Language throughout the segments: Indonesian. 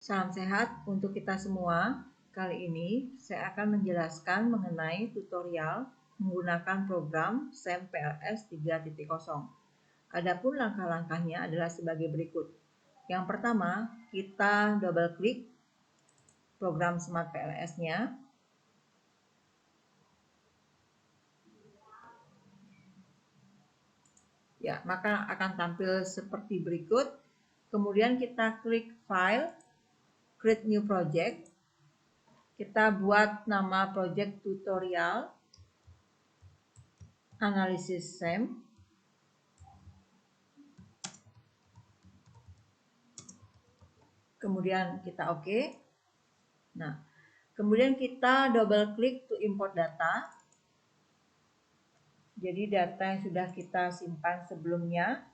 Salam sehat untuk kita semua. Kali ini saya akan menjelaskan mengenai tutorial menggunakan program SEM PLS 3.0. Adapun langkah-langkahnya adalah sebagai berikut. Yang pertama, kita double klik program Smart PLS-nya. Ya, maka akan tampil seperti berikut. Kemudian kita klik File, Create New Project. Kita buat nama project tutorial analisis SEM. Kemudian kita oke. Nah, kemudian kita double klik to import data. Jadi data yang sudah kita simpan sebelumnya.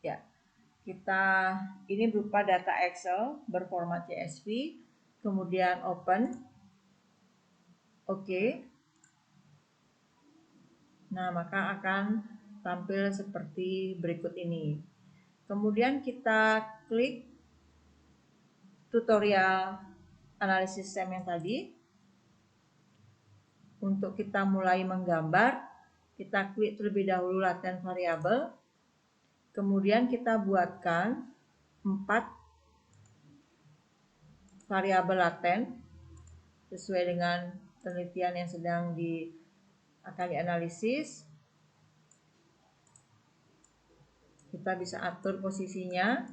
Ya, ini berupa data Excel berformat CSV, kemudian open, oke. Nah, maka akan tampil seperti berikut ini. Kemudian kita klik tutorial analisis SEM yang tadi. Untuk kita mulai menggambar, kita klik terlebih dahulu laten variabel. Kemudian kita buatkan 4 variabel laten sesuai dengan penelitian yang sedang akan dianalisis. Kita bisa atur posisinya.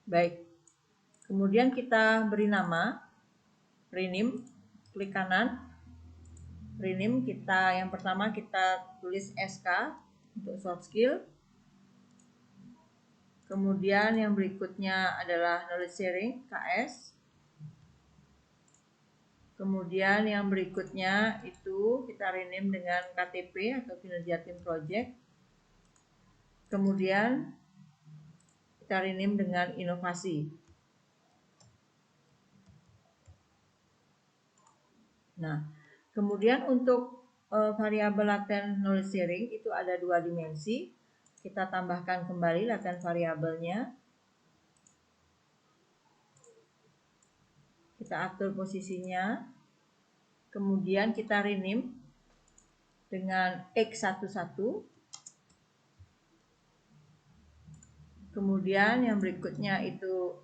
Baik. Kemudian kita beri nama, rename, klik kanan. Rename yang pertama kita tulis SK untuk soft skill. Kemudian yang berikutnya adalah knowledge sharing, KS. Kemudian yang berikutnya itu kita rename dengan KTP atau kinerja tim project. Kemudian kita rename dengan inovasi. Nah, kemudian untuk variabel laten knowledge sharing itu ada 2 dimensi. Kita tambahkan kembali laten variabelnya. Kita atur posisinya. Kemudian kita rename dengan X11. Kemudian yang berikutnya itu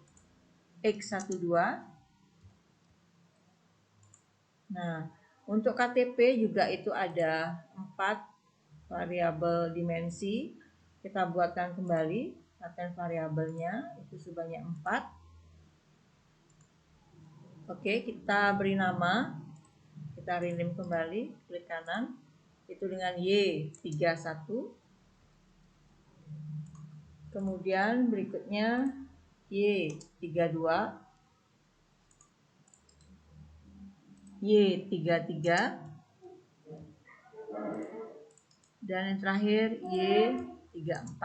X12. Nah, untuk KTP juga itu ada 4 variabel dimensi. Kita buatkan kembali laten variabelnya itu sebanyak 4. Oke, kita beri nama. Kita rename kembali, klik kanan. Itu dengan Y31. Kemudian berikutnya Y32, Y33, dan yang terakhir Y34.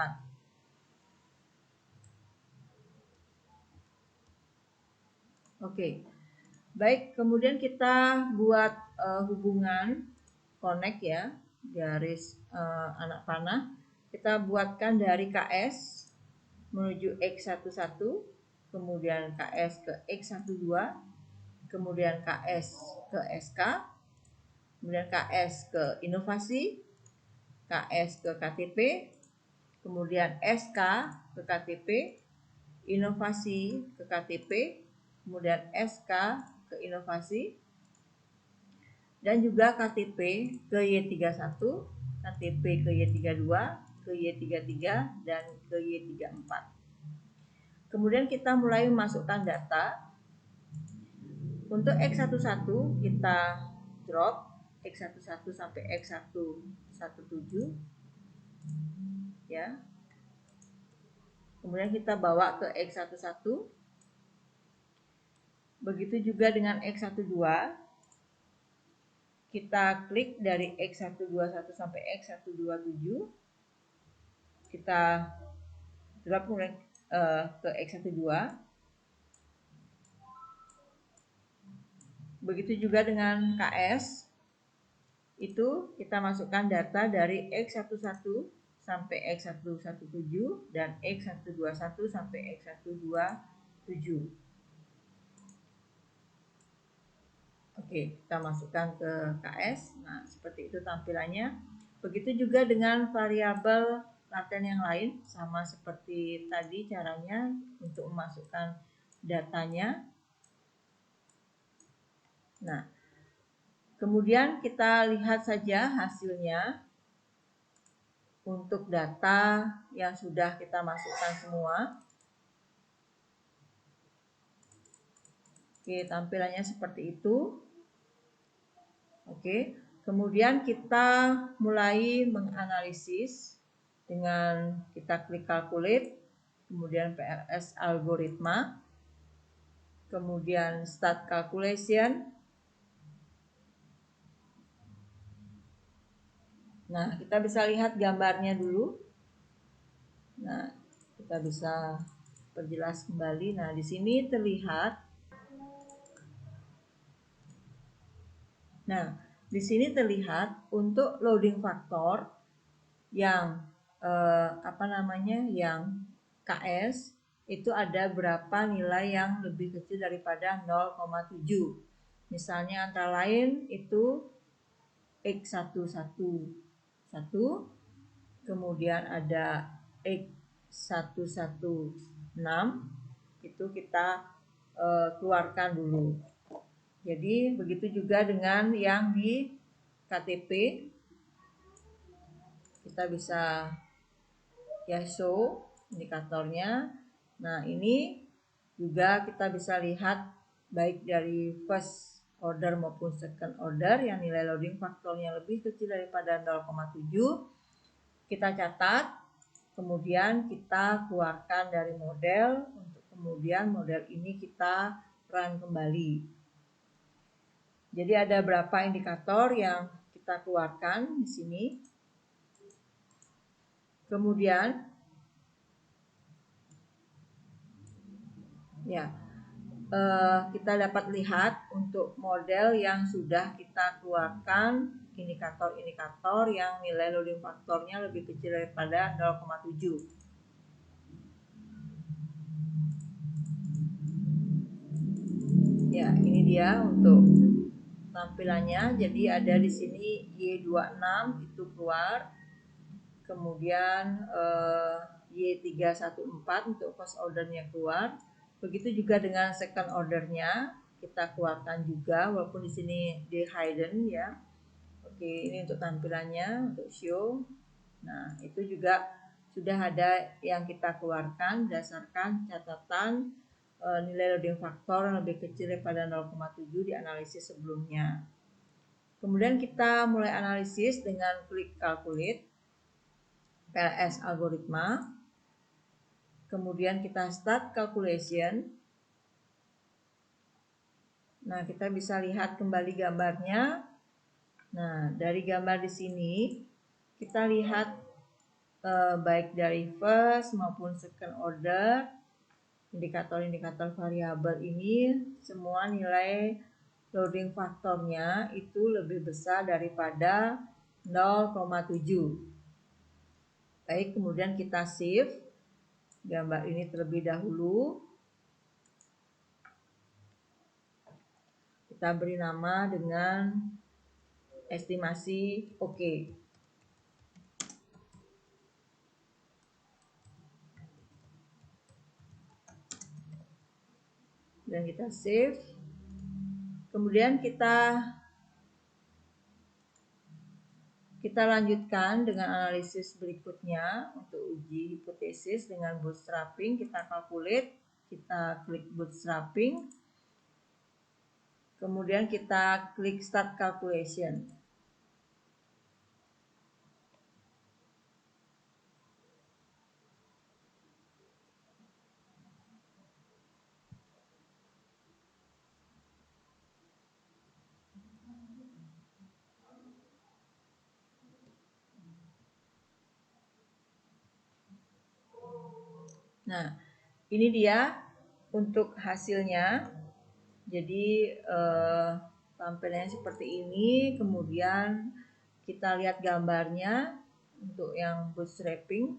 Oke. Baik, kemudian kita buat hubungan connect ya, garis anak panah. Kita buatkan dari KS menuju X11, kemudian KS ke X12, kemudian KS ke SK, kemudian KS ke inovasi, KS ke KTP, kemudian SK ke KTP, inovasi ke KTP, kemudian SK ke inovasi, dan juga KTP ke Y31, KTP ke Y32, ke Y33, dan ke Y34. Kemudian kita mulai memasukkan data. Untuk X11 kita drop X11 sampai X117 ya. Kemudian kita bawa ke X11. Begitu juga dengan X12. Kita klik dari X121 sampai X127. Kita drop kemudian ke X12. Begitu juga dengan KS, itu kita masukkan data dari X11 sampai X117 dan X121 sampai X127. Oke, kita masukkan ke KS. Nah, seperti itu tampilannya. Begitu juga dengan variabel laten yang lain, sama seperti tadi caranya untuk memasukkan datanya. Nah, kemudian kita lihat saja hasilnya untuk data yang sudah kita masukkan semua. Oke, tampilannya seperti itu. Oke, kemudian kita mulai menganalisis dengan kita klik calculate, kemudian PLS algoritma, kemudian start calculation. Nah, kita bisa lihat gambarnya dulu. Nah, kita bisa perjelas kembali. Nah, di sini terlihat. Nah, di sini terlihat untuk loading faktor yang yang KS itu ada berapa nilai yang lebih kecil daripada 0,7. Misalnya antara lain itu X111, kemudian ada X116, itu kita keluarkan dulu. Jadi begitu juga dengan yang di KTP, kita bisa ya show indikatornya. Nah, ini juga kita bisa lihat baik dari first order maupun second order yang nilai loading faktornya lebih kecil daripada 0,7, kita catat, kemudian kita keluarkan dari model, untuk kemudian model ini kita run kembali. Jadi ada berapa indikator yang kita keluarkan di sini. Kemudian ya, kita dapat lihat untuk model yang sudah kita keluarkan indikator-indikator yang nilai loading faktornya lebih kecil daripada 0,7. Ya, ini dia untuk tampilannya. Jadi ada di sini Y26 itu keluar. Kemudian Y314 untuk first ordernya keluar. Begitu juga dengan second ordernya kita keluarkan juga, walaupun di sini di hidden ya. Oke, ini untuk tampilannya, untuk show. Nah, itu juga sudah ada yang kita keluarkan berdasarkan catatan nilai loading faktor yang lebih kecil daripada 0,7 di analisis sebelumnya. Kemudian kita mulai analisis dengan klik calculate PLS algoritma. Kemudian kita start calculation. Nah, kita bisa lihat kembali gambarnya. Nah, dari gambar di sini kita lihat baik dari first maupun second order indikator-indikator variabel ini semua nilai loading faktornya itu lebih besar daripada 0,7. Baik, kemudian kita save gambar ini terlebih dahulu. Kita beri nama dengan estimasi oke. Dan kita save. Kemudian kita lanjutkan dengan analisis berikutnya untuk uji hipotesis dengan bootstrapping. Kita calculate, kita klik bootstrapping. Kemudian kita klik start calculation. Nah, ini dia untuk hasilnya. Jadi tampilannya seperti ini, kemudian kita lihat gambarnya untuk yang bootstrapping.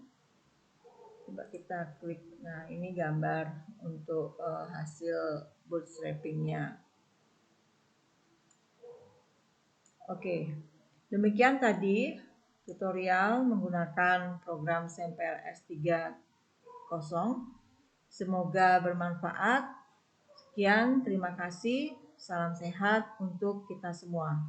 Coba kita klik. Nah, ini gambar untuk hasil bootstrappingnya. Oke, demikian tadi tutorial menggunakan program SAMPLS 3.0. Semoga bermanfaat. Sekian, terima kasih. Salam sehat untuk kita semua.